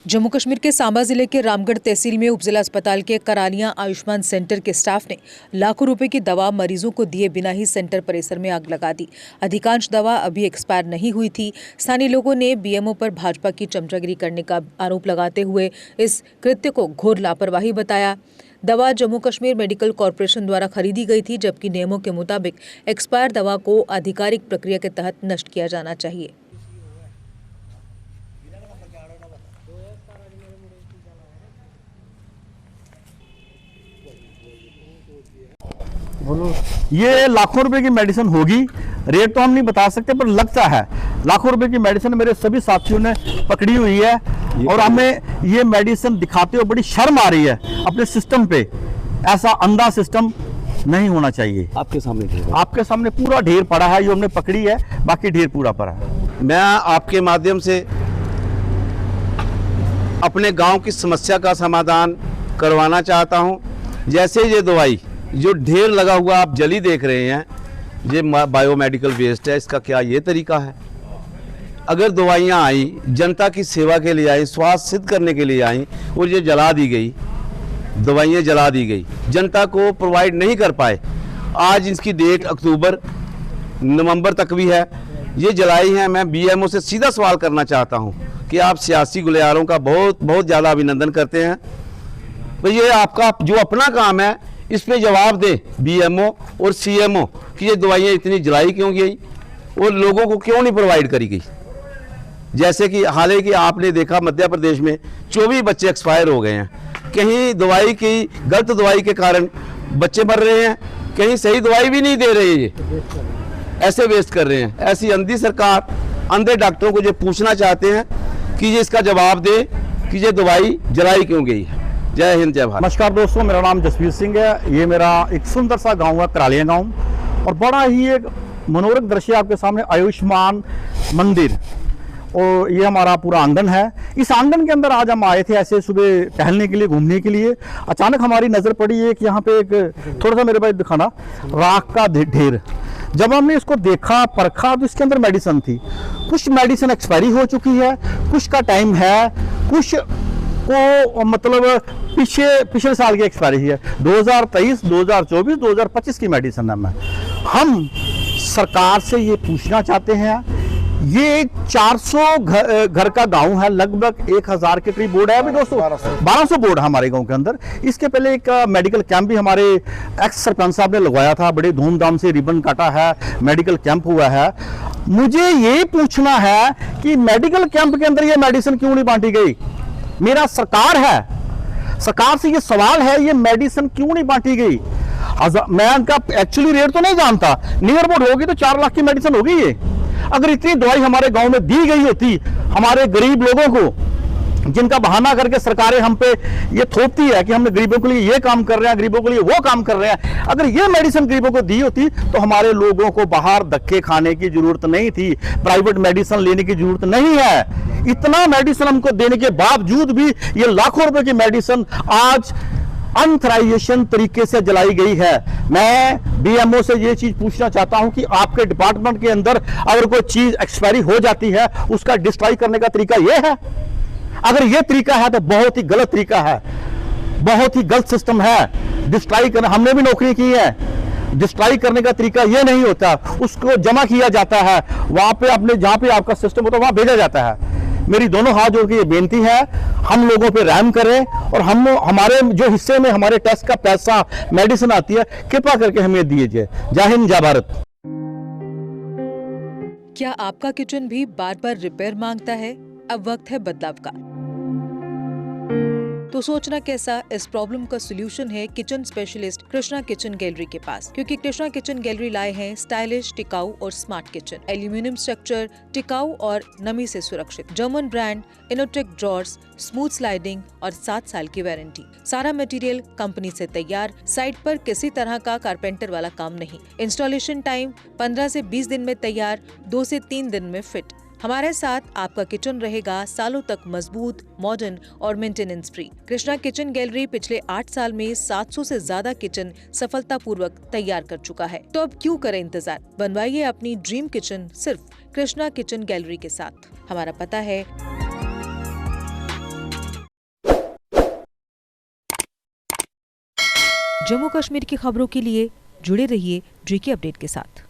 जम्मू कश्मीर के सांबा जिले के रामगढ़ तहसील में उपजिला अस्पताल के करालियां आयुष्मान सेंटर के स्टाफ ने लाखों रुपए की दवा मरीजों को दिए बिना ही सेंटर परिसर में आग लगा दी। अधिकांश दवा अभी एक्सपायर नहीं हुई थी। स्थानीय लोगों ने बीएमओ पर भाजपा की चमचागिरी करने का आरोप लगाते हुए इस कृत्य को घोर लापरवाही बताया। दवा जम्मू कश्मीर मेडिकल कॉरपोरेशन द्वारा खरीदी गई थी, जबकि नियमों के मुताबिक एक्सपायर दवा को आधिकारिक प्रक्रिया के तहत नष्ट किया जाना चाहिए। ये लाखों रुपए की मेडिसिन होगी, रेट तो हम नहीं बता सकते, पर लगता है लाखों रुपए की मेडिसिन मेरे सभी साथियों ने पकड़ी हुई है और हमें ये मेडिसिन दिखाते हुए बड़ी शर्म आ रही है अपने सिस्टम पे। ऐसा अंधा सिस्टम नहीं होना चाहिए। आपके सामने पूरा ढेर पड़ा है, जो हमने पकड़ी है, बाकी ढेर पूरा पड़ा है। मैं आपके माध्यम से अपने गांव की समस्या का समाधान करवाना चाहता हूं। जैसे ये दवाई जो ढेर लगा हुआ आप जली देख रहे हैं, ये बायोमेडिकल वेस्ट है। इसका क्या ये तरीका है? अगर दवाइयाँ आई, जनता की सेवा के लिए आई, स्वास्थ्य सिद्ध करने के लिए आई और ये जला दी गई, दवाइयाँ जला दी गई, जनता को प्रोवाइड नहीं कर पाए। आज इसकी डेट अक्टूबर नवंबर तक भी है, ये जलाई हैं। मैं बीएमओ से सीधा सवाल करना चाहता हूँ कि आप सियासी गुलियारों का बहुत ज़्यादा अभिनंदन करते हैं, तो ये आपका जो अपना काम है इस पे जवाब दे बीएमओ और सीएमओ कि ये दवाइयाँ इतनी जलाई क्यों गई और लोगों को क्यों नहीं प्रोवाइड करी गई। जैसे कि हालांकि आपने देखा मध्य प्रदेश में 24 बच्चे एक्सपायर हो गए हैं। कहीं दवाई की गलत दवाई के कारण बच्चे मर रहे हैं, कहीं सही दवाई भी नहीं दे रहे, ये ऐसे वेस्ट कर रहे हैं। ऐसी अंधी सरकार, अंधे डॉक्टरों को ये पूछना चाहते हैं कि ये इसका जवाब दे कि ये दवाई जलाई क्यों गई है। जय हिंद, जय भारत। नमस्कार दोस्तों, मेरा नाम जसवीर सिंह है। ये मेरा एक सुंदर सा गांव है, करालियां गांव, और बड़ा ही एक मनोरम दृश्य आपके सामने, आयुष्मान मंदिर, और ये हमारा पूरा आंगन है। इस आंगन के अंदर आज हम आए थे ऐसे सुबह टहलने के लिए, घूमने के लिए। अचानक हमारी नज़र पड़ी एक यहाँ पे एक थोड़ा सा मेरे भाई दिखाना, राख का ढेर। जब हमने इसको देखा, परखा, तो इसके अंदर मेडिसिन थी। कुछ मेडिसिन एक्सपायरी हो चुकी है, कुछ का टाइम है, कुछ को मतलब पिछले साल की एक्सपायरी है। 2023, 2024, 2025 की मेडिसिन है। हम सरकार से ये पूछना चाहते हैं, ये 400 घर का गांव है, लगभग 1000 के करीब बोर्ड है अभी दोस्तों, 1200 बोर्ड है हमारे गांव के अंदर। इसके पहले एक मेडिकल कैंप भी हमारे एक्स सरपंच साहब ने लगवाया था, बड़े धूमधाम से रिबन काटा है, मेडिकल कैंप हुआ है। मुझे ये पूछना है कि मेडिकल कैंप के अंदर ये मेडिसिन क्यों नहीं बांटी गई? मेरा सरकार है, सरकार से ये सवाल है, ये मेडिसिन क्यों नहीं बांटी गई? मैं इनका एक्चुअली रेट तो नहीं जानता, नियर अबाउट होगी तो 4 लाख की मेडिसिन होगी ये। अगर इतनी दवाई हमारे गांव में दी गई होती, हमारे गरीब लोगों को, जिनका बहाना करके सरकारें हम पे ये थोपती है कि हमने गरीबों के लिए ये काम कर रहे हैं, गरीबों के लिए वो काम कर रहे हैं, अगर ये मेडिसिन गरीबों को दी होती तो हमारे लोगों को बाहर धक्के खाने की जरूरत नहीं थी, प्राइवेट मेडिसिन लेने की जरूरत नहीं है। इतना मेडिसिन हमको देने के बावजूद भी ये लाखों रुपए की मेडिसिन आज अनथराइजेशन तरीके से जलाई गई है। मैं बीएमओ से ये चीज पूछना चाहता हूं कि आपके डिपार्टमेंट के अंदर अगर कोई चीज एक्सपायरी हो जाती है, उसका डिस्ट्रॉय करने का तरीका यह है? अगर ये तरीका है तो बहुत ही गलत तरीका है, बहुत ही गलत सिस्टम है। डिस्ट्रॉय करना, हमने भी नौकरी की है, डिस्ट्रॉय करने का तरीका ये नहीं होता। उसको जमा किया जाता है, वहां पे अपने जहां पे आपका सिस्टम होता है वहां भेजा जाता है। मेरी दोनों हाथ जोड़ के ये बेनती है, हम लोगों पे रहम करें और हम हमारे जो हिस्से में हमारे टेस्ट का पैसा, मेडिसिन आती है, कृपा करके हमें दीजिए। जय हिंद, जय भारत। क्या आपका किचन भी बार बार रिपेयर मांगता है? अब वक्त है बदलाव का। तो सोचना कैसा, इस प्रॉब्लम का सॉल्यूशन है kitchen specialist Krishna kitchen gallery के पास, क्योंकि कृष्णा किचन गैलरी लाए हैं स्टाइलिश, टिकाऊ और स्मार्ट किचन। एल्यूमिनियम स्ट्रक्चर, टिकाऊ और नमी से सुरक्षित, German brand, Innotech drawers, smooth sliding और 7 साल की वारंटी। सारा मटेरियल कंपनी से तैयार, साइट पर किसी तरह का कारपेंटर वाला काम नहीं। इंस्टॉलेशन टाइम 15 से 20 दिन में तैयार, 2 से 3 दिन में फिट। हमारे साथ आपका किचन रहेगा सालों तक मजबूत, मॉडर्न और maintenance free. Krishna kitchen gallery पिछले 8 साल में 700 से ज्यादा किचन सफलतापूर्वक तैयार कर चुका है। तो अब क्यों करें इंतजार, बनवाइए अपनी ड्रीम किचन सिर्फ कृष्णा किचन गैलरी के साथ। हमारा पता है जम्मू कश्मीर की खबरों के लिए जुड़े रहिए JK अपडेट के साथ।